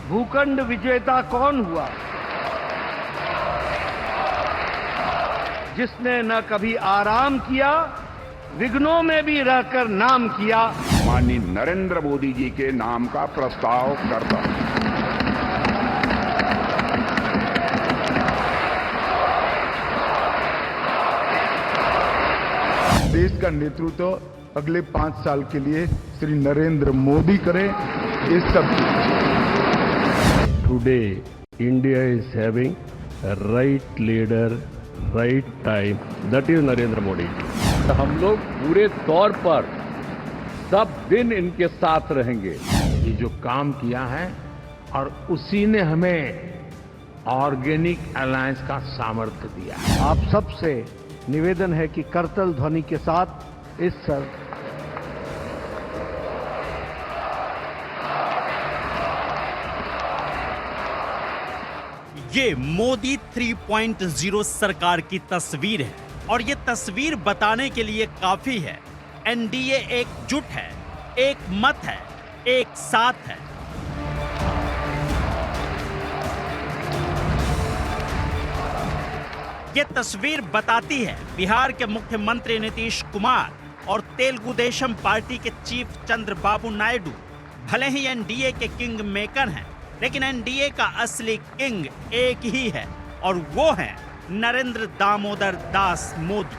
भूखंड विजेता कौन हुआ? जिसने न कभी आराम किया, विघ्नों में भी रहकर नाम किया। माननीय नरेंद्र मोदी जी के नाम का प्रस्ताव करता हूं। देश का नेतृत्व अगले 5 साल के लिए श्री नरेंद्र मोदी करें। इस सब Today, India is having a right leader, right time. That is Narendra Modi. हम लोग पूरे तौर पर सब दिन इनके साथ रहेंगे। ये जो काम किया है और उसी ने हमें ऑर्गेनिक अलायंस का सामर्थ्य दिया है। आप सबसे निवेदन है कि करतल ध्वनि के साथ इस ये मोदी 3.0 सरकार की तस्वीर है और ये तस्वीर बताने के लिए काफी है। एनडीए एकजुट है, एक मत है, एक साथ है। ये तस्वीर बताती है बिहार के मुख्यमंत्री नीतीश कुमार और तेलुगु देशम पार्टी के चीफ चंद्रबाबू नायडू भले ही एनडीए के किंग मेकर हैं, लेकिन एनडीए का असली किंग एक ही है और वो है नरेंद्र दामोदर दास मोदी।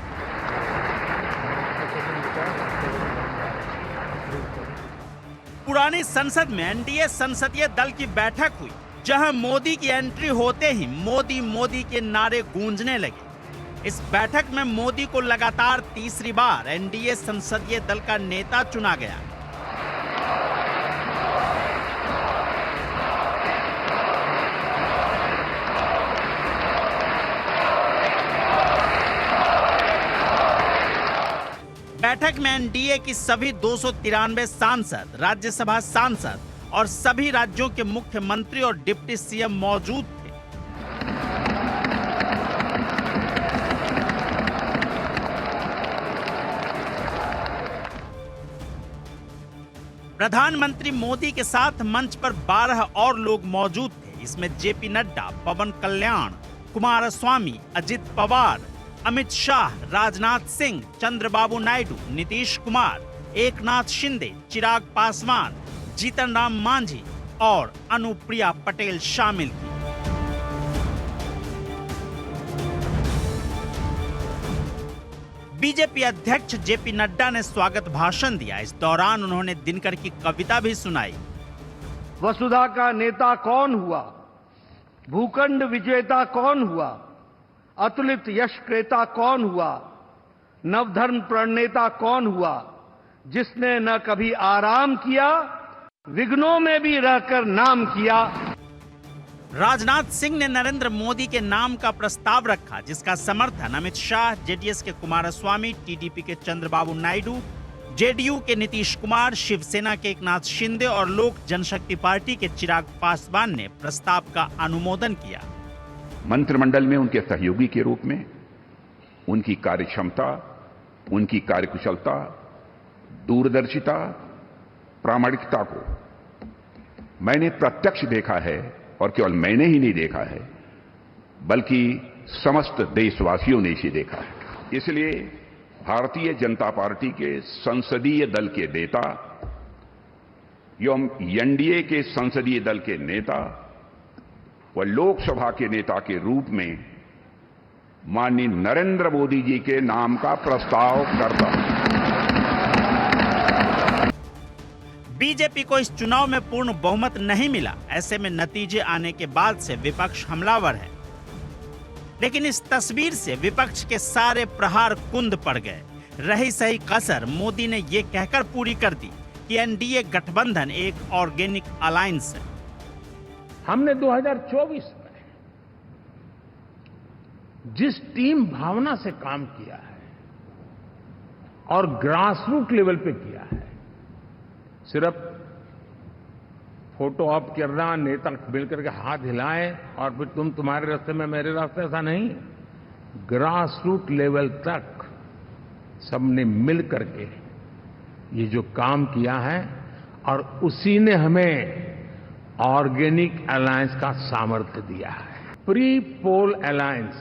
पुरानी संसद में एनडीए संसदीय दल की बैठक हुई, जहां मोदी की एंट्री होते ही मोदी मोदी के नारे गूंजने लगे। इस बैठक में मोदी को लगातार तीसरी बार एनडीए संसदीय दल का नेता चुना गया। बैठक में एनडीए की सभी 293 सांसद, राज्यसभा सांसद और सभी राज्यों के मुख्यमंत्री और डिप्टी सीएम मौजूद थे। प्रधानमंत्री मोदी के साथ मंच पर 12 और लोग मौजूद थे। इसमें जेपी नड्डा, पवन कल्याण, कुमारस्वामी, अजित पवार, अमित शाह, राजनाथ सिंह, चंद्रबाबू नायडू, नीतीश कुमार, एकनाथ शिंदे, चिराग पासवान, जीतन राम मांझी और अनुप्रिया पटेल शामिल थी। बीजेपी अध्यक्ष जेपी नड्डा ने स्वागत भाषण दिया। इस दौरान उन्होंने दिनकर की कविता भी सुनाई। वसुधा का नेता कौन हुआ? भूखंड विजेता कौन हुआ? अतुलित यश क्रेता कौन हुआ? नवधर्म प्रणेता कौन हुआ? जिसने न कभी आराम किया, विघ्नों में भी रहकर नाम किया। राजनाथ सिंह ने नरेंद्र मोदी के नाम का प्रस्ताव रखा, जिसका समर्थन अमित शाह, जेडीएस के कुमारस्वामी, टीडीपी के चंद्रबाबू नायडू, जेडीयू के नीतीश कुमार, शिवसेना के एकनाथ शिंदे और लोक जनशक्ति पार्टी के चिराग पासवान ने प्रस्ताव का अनुमोदन किया। मंत्रिमंडल में उनके सहयोगी के रूप में उनकी कार्यक्षमता, उनकी कार्यकुशलता, दूरदर्शिता, प्रामाणिकता को मैंने प्रत्यक्ष देखा है और केवल मैंने ही नहीं देखा है, बल्कि समस्त देशवासियों ने इसे देखा है। इसलिए भारतीय जनता पार्टी के संसदीय दल के नेता एवं एनडीए के संसदीय दल के नेता व लोकसभा के नेता के रूप में माननीय नरेंद्र मोदी जी के नाम का प्रस्ताव करता हूं। बीजेपी को इस चुनाव में पूर्ण बहुमत नहीं मिला। ऐसे में नतीजे आने के बाद से विपक्ष हमलावर है, लेकिन इस तस्वीर से विपक्ष के सारे प्रहार कुंद पड़ गए। रही सही कसर मोदी ने यह कहकर पूरी कर दी कि एनडीए गठबंधन एक ऑर्गेनिक अलायंस है। हमने 2024 में जिस टीम भावना से काम किया है और ग्रासरूट लेवल पे किया है, सिर्फ फोटो ऑप करना, नेता मिलकर के हाथ हिलाएं और फिर तुम्हारे रास्ते में मेरे रास्ते, ऐसा नहीं। ग्रासरूट लेवल तक सबने मिल करके ये जो काम किया है और उसी ने हमें ऑर्गेनिक अलायंस का सामर्थ्य दिया है। प्री पोल अलायंस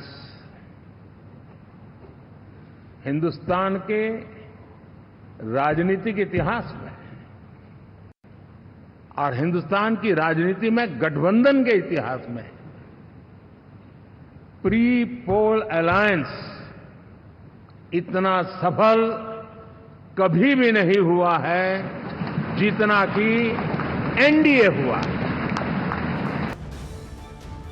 हिंदुस्तान के राजनीतिक इतिहास में और हिंदुस्तान की राजनीति में गठबंधन के इतिहास में प्री पोल अलायंस इतना सफल कभी भी नहीं हुआ है जितना कि एनडीए हुआ।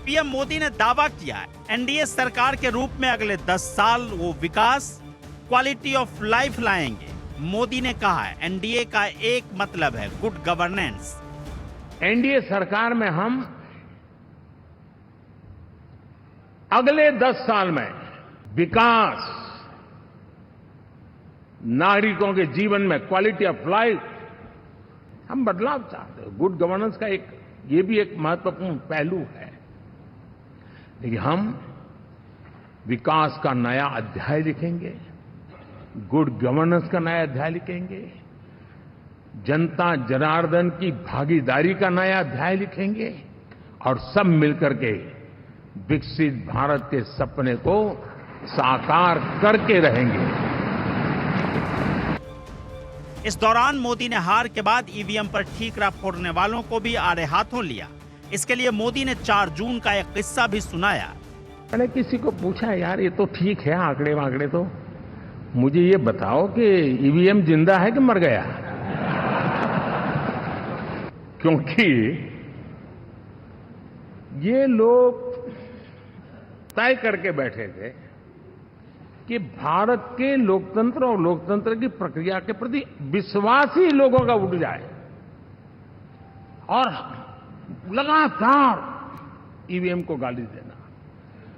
पीएम मोदी ने दावा किया है एनडीए सरकार के रूप में अगले 10 साल वो विकास, क्वालिटी ऑफ लाइफ लाएंगे। मोदी ने कहा है एनडीए का एक मतलब है गुड गवर्नेंस। एनडीए सरकार में हम अगले 10 साल में विकास, नागरिकों के जीवन में क्वालिटी ऑफ लाइफ, हम बदलाव चाहते हैं। गुड गवर्नेंस का ये भी एक महत्वपूर्ण पहलू है। लेकिन हम विकास का नया अध्याय लिखेंगे, गुड गवर्नेंस का नया अध्याय लिखेंगे, जनता जनार्दन की भागीदारी का नया अध्याय लिखेंगे और सब मिलकर के विकसित भारत के सपने को साकार करके रहेंगे। इस दौरान मोदी ने हार के बाद ईवीएम पर ठीकरा फोड़ने वालों को भी आड़े हाथों लिया। इसके लिए मोदी ने 4 जून का एक किस्सा भी सुनाया। मैंने किसी को पूछा, यार ये तो ठीक है आंकड़े वांकड़े, तो मुझे ये बताओ कि ईवीएम जिंदा है कि मर गया? क्योंकि ये लोग तय करके बैठे थे कि भारत के लोकतंत्र और लोकतंत्र की प्रक्रिया के प्रति विश्वास ही लोगों का उठ जाए, और लगातार ईवीएम को गाली देना।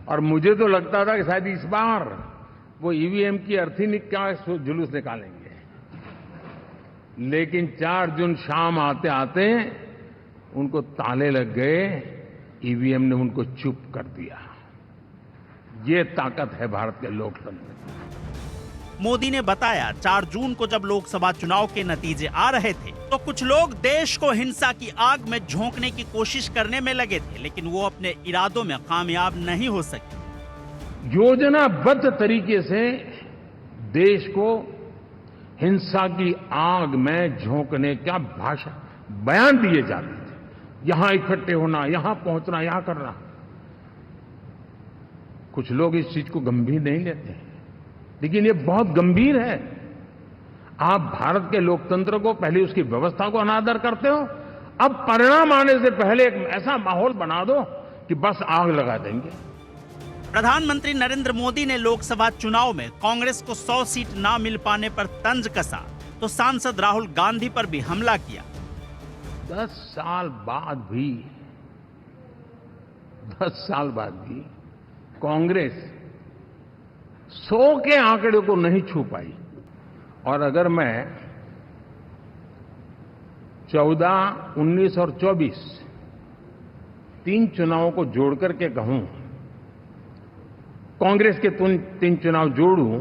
और मुझे तो लगता था कि शायद इस बार वो ईवीएम की अर्थी का जुलूस निकालेंगे, लेकिन 4 जून शाम आते आते उनको ताले लग गए, ईवीएम ने उनको चुप कर दिया। ये ताकत है भारत के लोकतंत्र की। मोदी ने बताया 4 जून को जब लोकसभा चुनाव के नतीजे आ रहे थे तो कुछ लोग देश को हिंसा की आग में झोंकने की कोशिश करने में लगे थे, लेकिन वो अपने इरादों में कामयाब नहीं हो सके। योजनाबद्ध तरीके से देश को हिंसा की आग में झोंकने का बयान दिए जाते थे। यहां इकट्ठे होना, यहां पहुंचना, यहां करना। कुछ लोग इस चीज को गंभीर नहीं लेते हैं, लेकिन ये बहुत गंभीर है। आप भारत के लोकतंत्र को, पहले उसकी व्यवस्था को अनादर करते हो, अब परिणाम आने से पहले एक ऐसा माहौल बना दो कि बस आग लगा देंगे। प्रधानमंत्री नरेंद्र मोदी ने लोकसभा चुनाव में कांग्रेस को 100 सीट ना मिल पाने पर तंज कसा तो सांसद राहुल गांधी पर भी हमला किया। 10 साल बाद भी कांग्रेस 100 के आंकड़े को नहीं छू पाई। और अगर मैं 14, 19 और 24 3 चुनावों को जोड़ करके कहूं, कांग्रेस के 3 चुनाव जोड़ूं,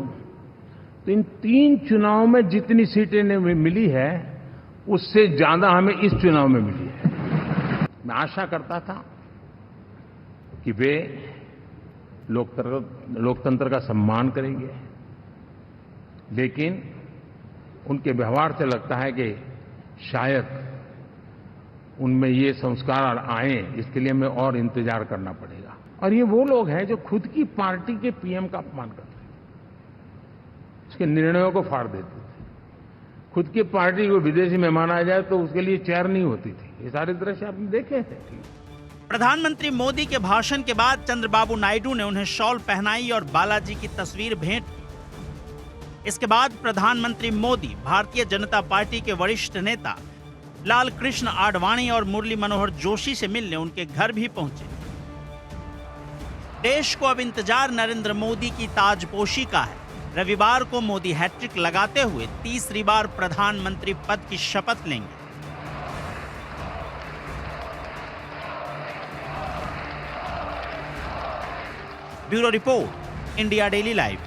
तो इन 3 चुनावों में जितनी सीटें मिली है उससे ज्यादा हमें इस चुनाव में मिली है। मैं आशा करता था कि वे लोकतंत्र का सम्मान करेंगे, लेकिन उनके व्यवहार से लगता है कि शायद उनमें ये संस्कार आए, इसके लिए हमें और इंतजार करना पड़ेगा। और ये वो लोग हैं जो खुद की पार्टी के पीएम का अपमान करते थे, उसके निर्णयों को फाड़ देते थे। खुद की पार्टी को विदेशी मेहमान आ जाए तो उसके लिए चेयर नहीं होती थी। ये सारे दृश्य आपने देखे थे। प्रधानमंत्री मोदी के भाषण के बाद चंद्रबाबू नायडू ने उन्हें शॉल पहनाई और बालाजी की तस्वीर भेंट की। इसके बाद प्रधानमंत्री मोदी भारतीय जनता पार्टी के वरिष्ठ नेता लाल कृष्ण आडवाणी और मुरली मनोहर जोशी से मिलने उनके घर भी पहुंचे। देश को अब इंतजार नरेंद्र मोदी की ताजपोशी का है। रविवार को मोदी हैट्रिक लगाते हुए तीसरी बार प्रधानमंत्री पद की शपथ लेंगे। Bureau report, India daily live.